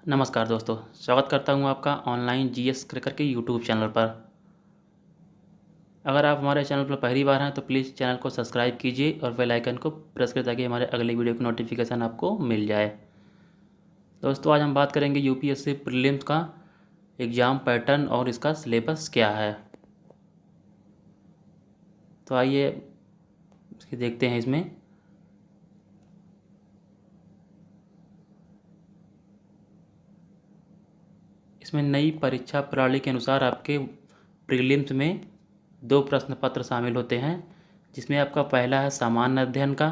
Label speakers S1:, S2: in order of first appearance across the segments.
S1: नमस्कार दोस्तों, स्वागत करता हूं आपका ऑनलाइन जीएस क्रैकर के यूट्यूब चैनल पर। अगर आप हमारे चैनल पर पहली बार हैं तो प्लीज़ चैनल को सब्सक्राइब कीजिए और बेल आइकन को प्रेस करें ताकि हमारे अगले वीडियो की नोटिफिकेशन आपको मिल जाए। दोस्तों, आज हम बात करेंगे यूपीएससी प्रीलिम्स का एग्ज़ाम पैटर्न और इसका सिलेबस क्या है। तो आइए देखते हैं। इसमें नई परीक्षा प्रणाली के अनुसार आपके प्रीलिम्स में 2 प्रश्न पत्र शामिल होते हैं, जिसमें आपका पहला है सामान्य अध्ययन का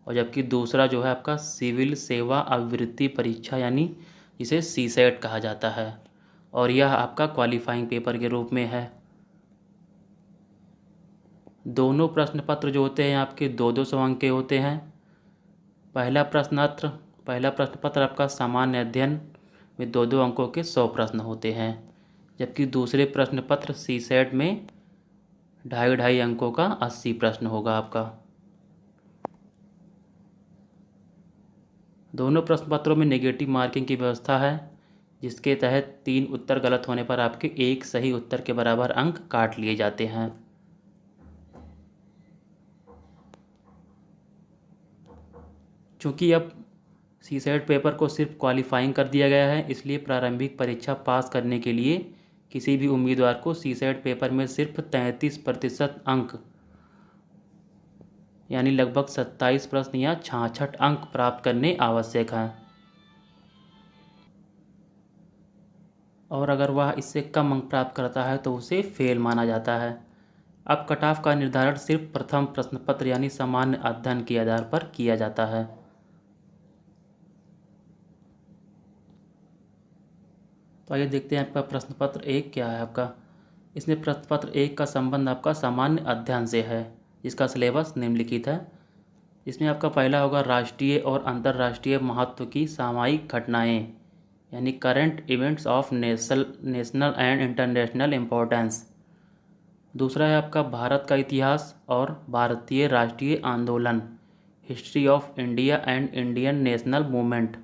S1: और जबकि दूसरा जो है आपका सिविल सेवा अभिवृत्ति परीक्षा यानी जिसे सीसेट कहा जाता है, और यह आपका क्वालिफाइंग पेपर के रूप में है। दोनों प्रश्न पत्र जो होते हैं आपके 2-2 अंक के होते हैं। पहला प्रश्न पत्र आपका सामान्य अध्ययन में 2-2 अंकों के 100 प्रश्न होते हैं, जबकि दूसरे प्रश्न पत्र सीसेट में 2.5 अंकों का 80 प्रश्न होगा आपका। दोनों प्रश्न पत्रों में नेगेटिव मार्किंग की व्यवस्था है, जिसके तहत 3 उत्तर गलत होने पर आपके 1 सही उत्तर के बराबर अंक काट लिए जाते हैं। चूँकि अब सीसेट पेपर को सिर्फ क्वालिफाइंग कर दिया गया है, इसलिए प्रारंभिक परीक्षा पास करने के लिए किसी भी उम्मीदवार को सीसेट पेपर में सिर्फ 33% अंक यानी लगभग 27 प्रश्न या 66 अंक प्राप्त करने आवश्यक हैं, और अगर वह इससे कम अंक प्राप्त करता है तो उसे फेल माना जाता है। अब कट ऑफ का निर्धारण सिर्फ प्रथम प्रश्न पत्र यानी सामान्य अध्ययन के आधार पर किया जाता है। तो आइए देखते हैं आपका प्रश्न पत्र 1 क्या है आपका। इसमें प्रश्न पत्र 1 का संबंध आपका सामान्य अध्ययन से है, जिसका सिलेबस निम्नलिखित है। इसमें आपका पहला होगा राष्ट्रीय और अंतर्राष्ट्रीय महत्व की सामयिक घटनाएं यानी current events of national and international importance. दूसरा है आपका भारत का इतिहास और भारतीय राष्ट्रीय आंदोलन, history of India and Indian national movement.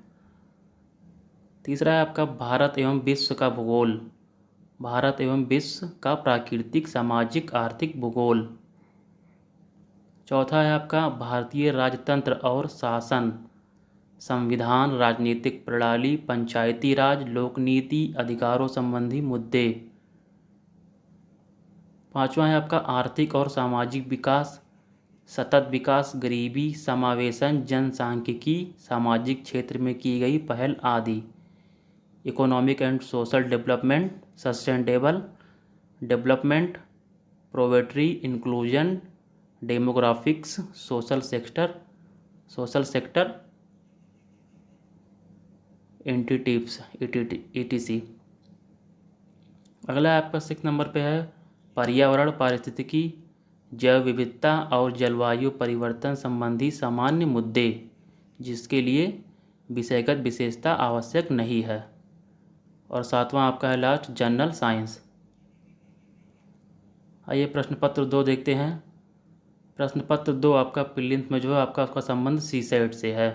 S1: तीसरा है आपका भारत एवं विश्व का भूगोल, भारत एवं विश्व का प्राकृतिक सामाजिक आर्थिक भूगोल। चौथा है आपका भारतीय राजतंत्र और शासन, संविधान, राजनीतिक प्रणाली, पंचायती राज, लोकनीति, अधिकारों संबंधी मुद्दे। पांचवा है आपका आर्थिक और सामाजिक विकास, सतत विकास, गरीबी समावेशन, जनसांख्यिकी, सामाजिक क्षेत्र में की गई पहल आदि। Economic and social development, sustainable development, poverty inclusion, demographics, social sector initiatives ETC। अगला आपका 6 नंबर पे है पर्यावरण, पारिस्थितिकी, जैव विविधता और जलवायु परिवर्तन संबंधी सामान्य मुद्दे, जिसके लिए विषयगत विशेषता आवश्यक नहीं है। और 7वां आपका है लास्ट जनरल साइंस। आइए प्रश्न पत्र 2 देखते हैं। प्रश्न पत्र 2 आपका प्रीलिम्स में जो है आपका उसका संबंध सीसेट से है।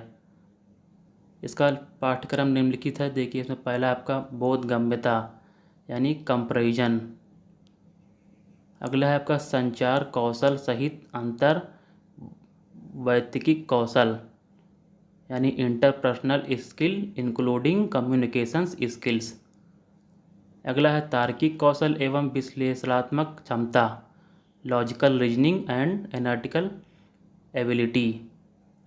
S1: इसका पाठ्यक्रम निम्नलिखित है। देखिए, इसमें पहला आपका बोधगम्यता यानी कंपैरिजन। अगला है आपका संचार कौशल सहित अंतर वैयक्तिक कौशल यानी interpersonal skill including communications skills. अगला है तार्किक कौशल एवं विश्लेषणात्मक क्षमता, logical reasoning and analytical ability.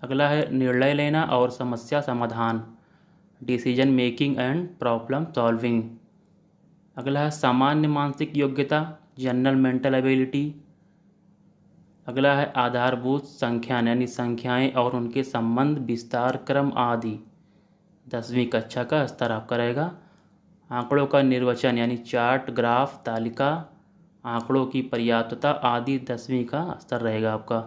S1: अगला है निर्णय लेना और समस्या समाधान, decision making and problem solving. अगला है सामान्य मानसिक योग्यता, जनरल मेंटल एबिलिटी। अगला है आधारभूत संख्यान यानी संख्याएं और उनके संबंध, विस्तार क्रम आदि, 10वीं कक्षा का स्तर आपका रहेगा। आंकड़ों का निर्वचन यानी चार्ट, ग्राफ, तालिका, आंकड़ों की पर्याप्तता आदि 10वीं का स्तर रहेगा आपका।